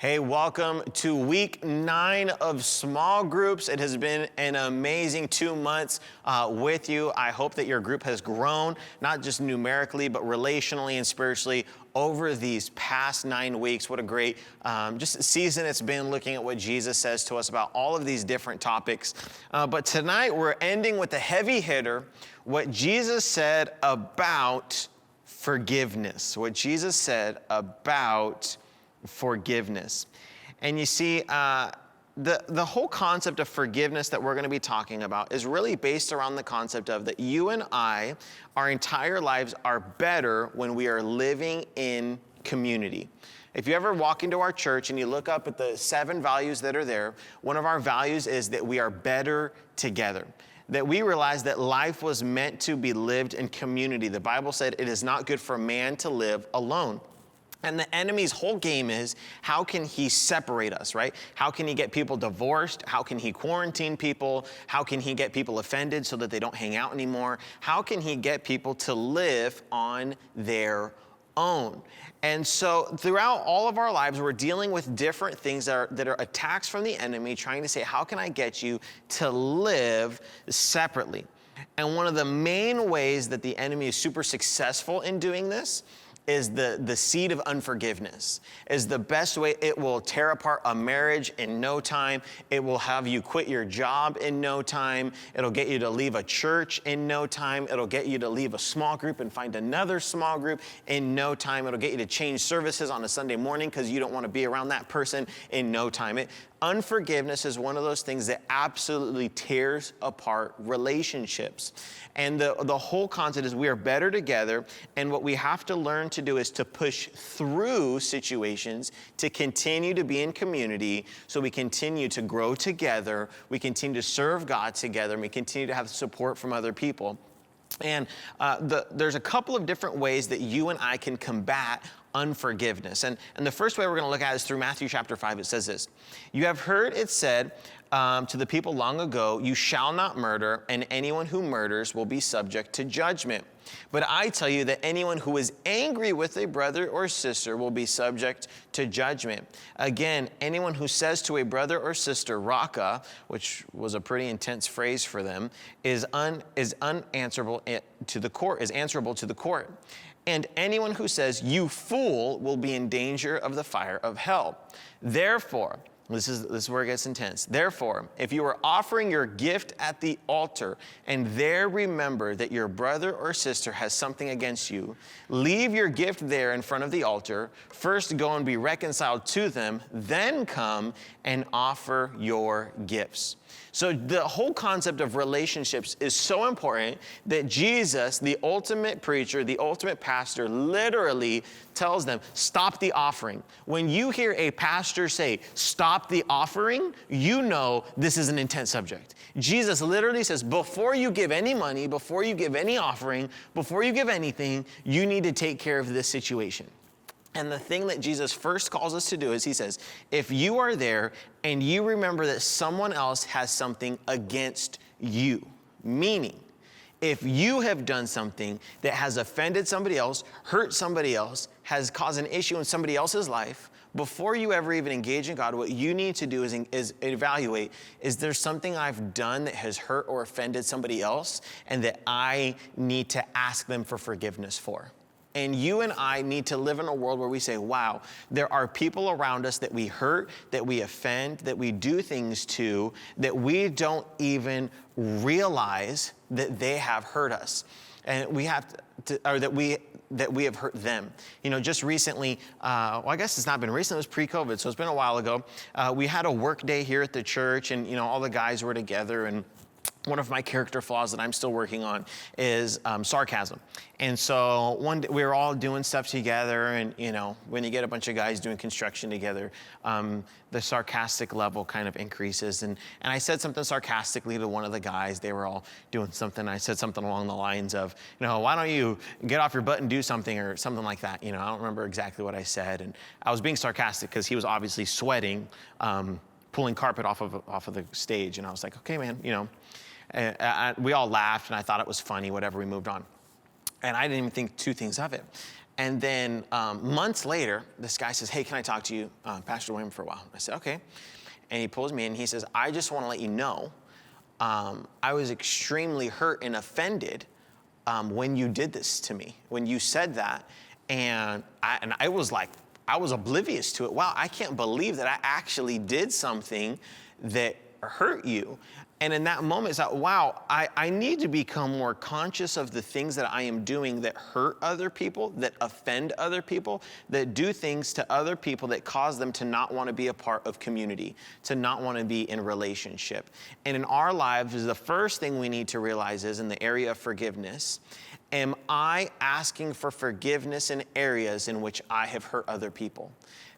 Hey, welcome to week 9 of small groups. It has been an amazing 2 months with you. I hope that your group has grown, not just numerically, but relationally and spiritually over these past 9 weeks. What a great just season it's been, looking at what Jesus says to us about all of these different topics. But tonight we're ending with the heavy hitter, what Jesus said about forgiveness. What Jesus said about forgiveness. And you see, the whole concept of forgiveness that we're going to be talking about is really based around the concept of that you and I, our entire lives are better when we are living in community. If you ever walk into our church and you look up at the 7 values that are there, one of our values is that we are better together. That we realize that life was meant to be lived in community. The Bible said it is not good for man to live alone. And the enemy's whole game is, how can he separate us, right? How can he get people divorced? How can he quarantine people? How can he get people offended so that they don't hang out anymore? How can he get people to live on their own? And so throughout all of our lives, we're dealing with different things that are attacks from the enemy, trying to say, how can I get you to live separately? And one of the main ways that the enemy is super successful in doing this is the seed of unforgiveness. Is the best way. It will tear apart a marriage in no time. It will have you quit your job in no time. It'll get you to leave a church in no time. It'll get you to leave a small group and find another small group in no time. It'll get you to change services on a Sunday morning because you don't want to be around that person in no time. Unforgiveness is one of those things that absolutely tears apart relationships. And the whole concept is we are better together, and what we have to learn to do is to push through situations to continue to be in community, so we continue to grow together, we continue to serve God together, and we continue to have support from other people. And there's a couple of different ways that you and I can combat unforgiveness. And the first way we're going to look at is through Matthew chapter 5. It says this: "You have heard it said to the people long ago, you shall not murder, and anyone who murders will be subject to judgment. But I tell you that anyone who is angry with a brother or sister will be subject to judgment. Again, anyone who says to a brother or sister, Raka," which was a pretty intense phrase for them, is unanswerable to the court, is answerable to the court. And anyone who says, you fool, will be in danger of the fire of hell. Therefore," this is where it gets intense. "Therefore, if you are offering your gift at the altar and there remember that your brother or sister has something against you, leave your gift there in front of the altar. First go and be reconciled to them, then come and offer your gifts." So the whole concept of relationships is so important that Jesus, the ultimate preacher, the ultimate pastor, literally tells them, stop the offering. When you hear a pastor say, stop the offering, you know this is an intense subject. Jesus literally says, before you give any money, before you give any offering, before you give anything, you need to take care of this situation. And the thing that Jesus first calls us to do is he says, if you are there and you remember that someone else has something against you, meaning if you have done something that has offended somebody else, hurt somebody else, has caused an issue in somebody else's life, before you ever even engage in God, what you need to do is evaluate, is there something I've done that has hurt or offended somebody else and that I need to ask them for forgiveness for? And you and I need to live in a world where we say, wow, there are people around us that we hurt, that we offend, that we do things to, that we don't even realize that they have hurt us. And we have to, or that we have hurt them. You know, just recently, well, I guess it's not been recent, it was pre-COVID, so it's been a while ago. We had a work day here at the church, and, you know, all the guys were together, and one of my character flaws that I'm still working on is sarcasm. And so one day we were all doing stuff together, and, you know, when you get a bunch of guys doing construction together, the sarcastic level kind of increases. And I said something sarcastically to one of the guys. They were all doing something. I said something along the lines of, you know, why don't you get off your butt and do something, or something like that. You know, I don't remember exactly what I said. And I was being sarcastic because he was obviously sweating, pulling carpet off of the stage. And I was like, okay, man, you know. We all laughed, and I thought it was funny, whatever, we moved on. And I didn't even think two things of it. And then months later, this guy says, hey, can I talk to you, Pastor William, for a while? I said, okay. And he pulls me in and he says, I just want to let you know, I was extremely hurt and offended when you did this to me, when you said that. And I was like, I was oblivious to it. Wow, I can't believe that I actually did something that hurt you. And in that moment, it's like, wow, I need to become more conscious of the things that I am doing that hurt other people, that offend other people, that do things to other people that cause them to not want to be a part of community, to not want to be in relationship. And in our lives, the first thing we need to realize is in the area of forgiveness, am I asking for forgiveness in areas in which I have hurt other people?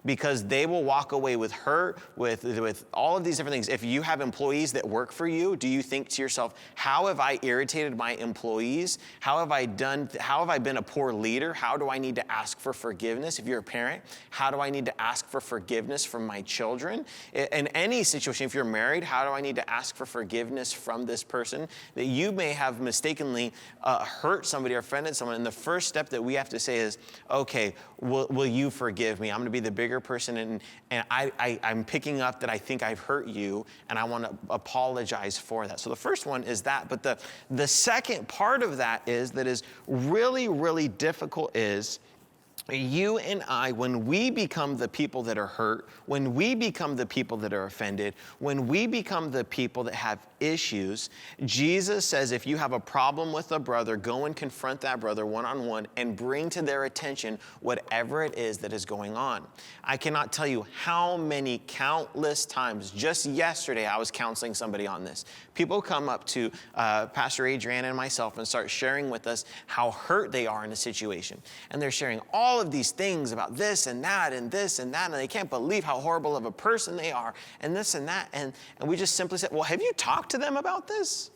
Because they will walk away with hurt, with all of these different things. If you have employees that work for you, do you think to yourself, how have I irritated my employees? How have I been a poor leader? How do I need to ask for forgiveness? If you're a parent, how do I need to ask for forgiveness from my children? In any situation, if you're married, how do I need to ask for forgiveness from this person that you may have mistakenly hurt somebody or offended someone? And the first step that we have to say is, okay, will you forgive me? I'm going to be the bigger person, and I'm picking up that I think I've hurt you, and I want to apologize for that. So the first one is that. But the second part of that is really, really difficult is you and I, when we become the people that are hurt, when we become the people that are offended, when we become the people that have issues, Jesus says if you have a problem with a brother, go and confront that brother one-on-one and bring to their attention whatever it is that is going on. I cannot tell you how many countless times, just yesterday I was counseling somebody on this. People come up to Pastor Adrian and myself and start sharing with us how hurt they are in a situation. And they're sharing all of these things about this and that and this and that, and they can't believe how horrible of a person they are and this and that. And we just simply said, well, have you talked to them about this?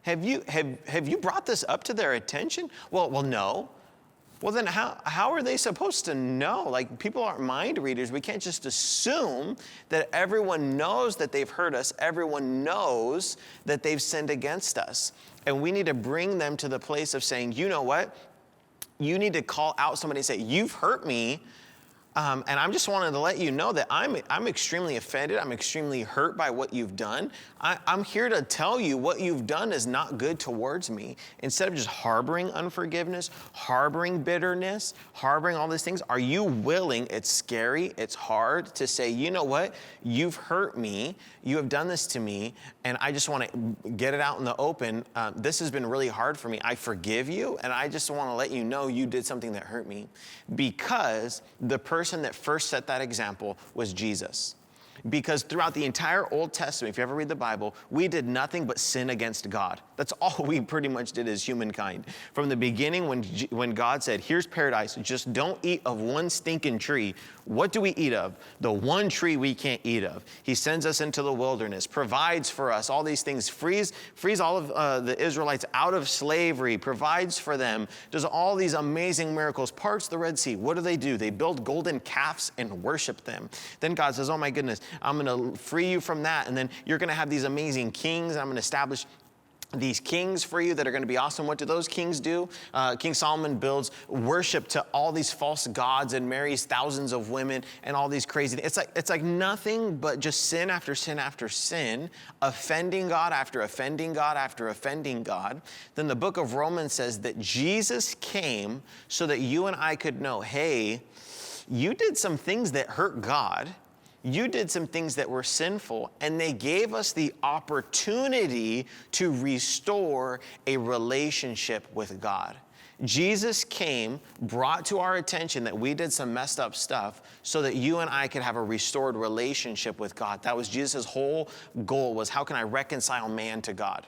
Have you brought this up to their attention? Well, no. Well, then how are they supposed to know? Like, people aren't mind readers. We can't just assume that everyone knows that they've hurt us. Everyone knows that they've sinned against us. And we need to bring them to the place of saying, you know what? You need to call out somebody and say, you've hurt me. And I'm just wanting to let you know that I'm extremely offended. I'm extremely hurt by what you've done. I'm here to tell you what you've done is not good towards me. Instead of just harboring unforgiveness, harboring bitterness, harboring all these things, are you willing, it's scary, it's hard to say, you know what, you've hurt me, you have done this to me, and I just want to get it out in the open. This has been really hard for me. I forgive you, and I just want to let you know you did something that hurt me. Because the person that first set that example was Jesus. Because throughout the entire Old Testament, if you ever read the Bible, we did nothing but sin against God. That's all we pretty much did as humankind. From the beginning, when God said, here's paradise, just don't eat of one stinking tree. What do we eat of? The one tree we can't eat of. He sends us into the wilderness, provides for us all these things, frees all of the Israelites out of slavery, provides for them, does all these amazing miracles, parts the Red Sea. What do? They build golden calves and worship them. Then God says, oh my goodness, I'm going to free you from that. And then you're going to have these amazing kings. I'm going to establish these kings for you that are going to be awesome. What do those kings do? King Solomon builds worship to all these false gods and marries thousands of women and all these crazy things. It's like nothing but just sin after sin after sin, offending God after offending God after offending God. Then the book of Romans says that Jesus came so that you and I could know, hey, you did some things that hurt God. You did some things that were sinful, and they gave us the opportunity to restore a relationship with God. Jesus came, brought to our attention that we did some messed up stuff so that you and I could have a restored relationship with God. That was Jesus' whole goal, was how can I reconcile man to God?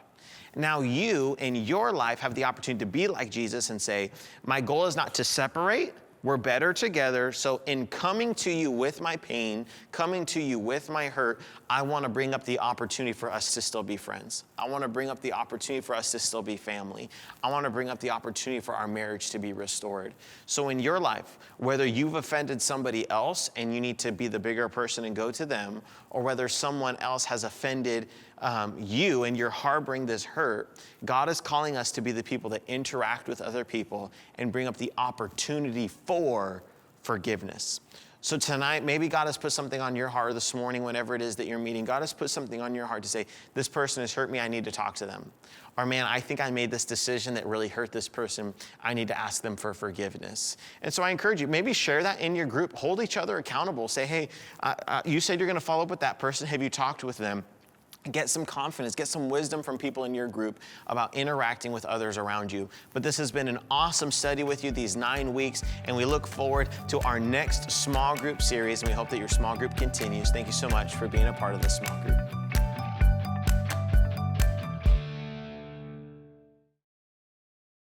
Now you, in your life, have the opportunity to be like Jesus and say, my goal is not to separate, We're better together. So in coming to you with my pain, coming to you with my hurt, I want to bring up the opportunity for us to still be friends. I want to bring up the opportunity for us to still be family. I want to bring up the opportunity for our marriage to be restored. So in your life, whether you've offended somebody else and you need to be the bigger person and go to them, or whether someone else has offended you and you're harboring this hurt, God is calling us to be the people that interact with other people and bring up the opportunity for forgiveness. So tonight, maybe God has put something on your heart, or this morning, whenever it is that you're meeting, God has put something on your heart to say, this person has hurt me, I need to talk to them. Or man, I think I made this decision that really hurt this person, I need to ask them for forgiveness. And so I encourage you, maybe share that in your group, hold each other accountable. Say, hey, you said you're gonna follow up with that person, have you talked with them? Get some confidence, get some wisdom from people in your group about interacting with others around you. But this has been an awesome study with you these 9 weeks, and we look forward to our next small group series, and we hope that your small group continues. Thank you so much for being a part of this small group.